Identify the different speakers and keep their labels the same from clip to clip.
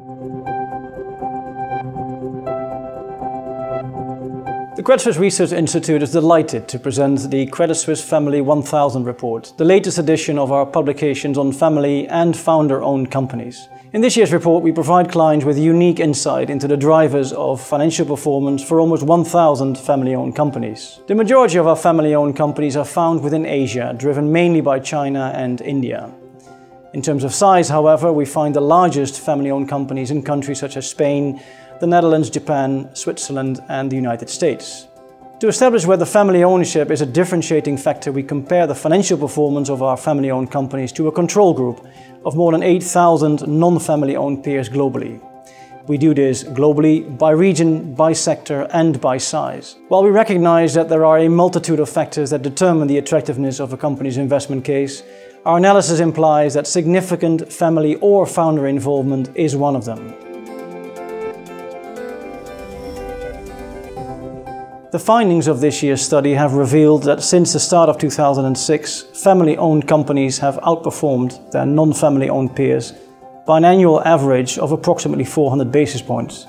Speaker 1: The Credit Suisse Research Institute is delighted to present the Credit Suisse Family 1000 report, the latest edition of our publications on family and founder-owned companies. In this year's report, we provide clients with unique insight into the drivers of financial performance for almost 1,000 family-owned companies. The majority of our family-owned companies are found within Asia, driven mainly by China and India. In terms of size, however, we find the largest family-owned companies in countries such as Spain, the Netherlands, Japan, Switzerland and the United States. To establish whether family ownership is a differentiating factor, we compare the financial performance of our family-owned companies to a control group of more than 8,000 non-family-owned peers globally. We do this globally, by region, by sector and by size. While we recognize that there are a multitude of factors that determine the attractiveness of a company's investment case, our analysis implies that significant family or founder involvement is one of them. The findings of this year's study have revealed that since the start of 2006, family-owned companies have outperformed their non-family-owned peers by an annual average of approximately 400 basis points.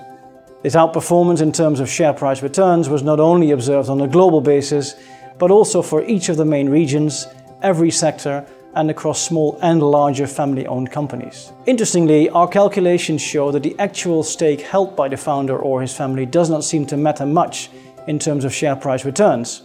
Speaker 1: This outperformance in terms of share price returns was not only observed on a global basis, but also for each of the main regions, every sector, and across small and larger family-owned companies. Interestingly, our calculations show that the actual stake held by the founder or his family does not seem to matter much in terms of share price returns.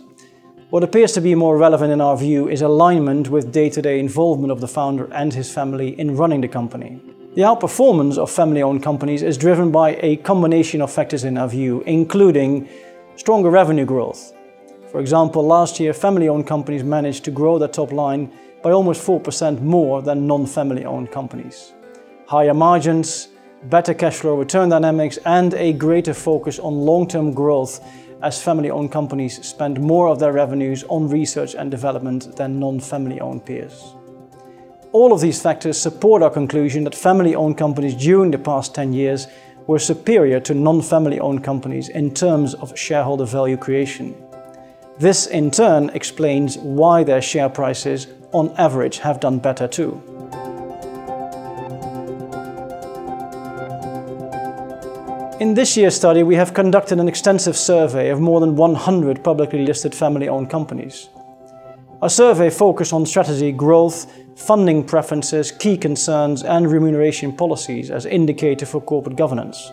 Speaker 1: What appears to be more relevant in our view is alignment with day-to-day involvement of the founder and his family in running the company. The outperformance of family-owned companies is driven by a combination of factors in our view, including stronger revenue growth. For example, last year family-owned companies managed to grow their top line by almost 4% more than non-family-owned companies. Higher margins, better cash flow return dynamics and a greater focus on long-term growth as family-owned companies spend more of their revenues on research and development than non-family-owned peers. All of these factors support our conclusion that family-owned companies during the past 10 years were superior to non-family-owned companies in terms of shareholder value creation. This in turn explains why their share prices on average have done better too. In this year's study, we have conducted an extensive survey of more than 100 publicly listed family-owned companies. Our survey focused on strategy, growth, funding preferences, key concerns and remuneration policies as indicator for corporate governance.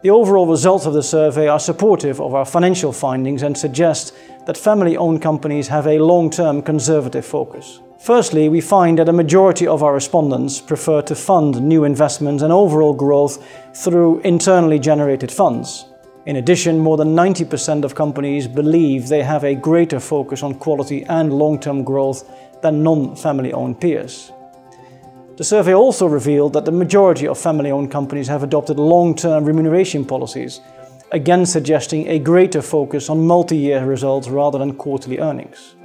Speaker 1: The overall results of the survey are supportive of our financial findings and suggest that family-owned companies have a long-term conservative focus. Firstly, we find that a majority of our respondents prefer to fund new investments and overall growth through internally generated funds. In addition, more than 90% of companies believe they have a greater focus on quality and long-term growth than non-family-owned peers. The survey also revealed that the majority of family-owned companies have adopted long-term remuneration policies, again suggesting a greater focus on multi-year results rather than quarterly earnings.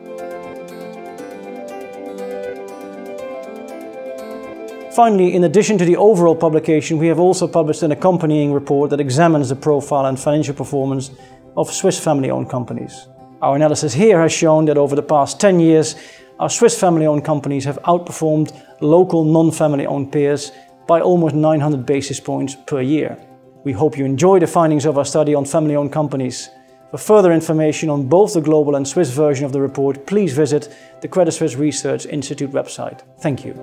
Speaker 1: Finally, in addition to the overall publication, we have also published an accompanying report that examines the profile and financial performance of Swiss family-owned companies. Our analysis here has shown that over the past 10 years, our Swiss family-owned companies have outperformed local non-family-owned peers by almost 900 basis points per year. We hope you enjoy the findings of our study on family-owned companies. For further information on both the global and Swiss version of the report, please visit the Credit Suisse Research Institute website. Thank you.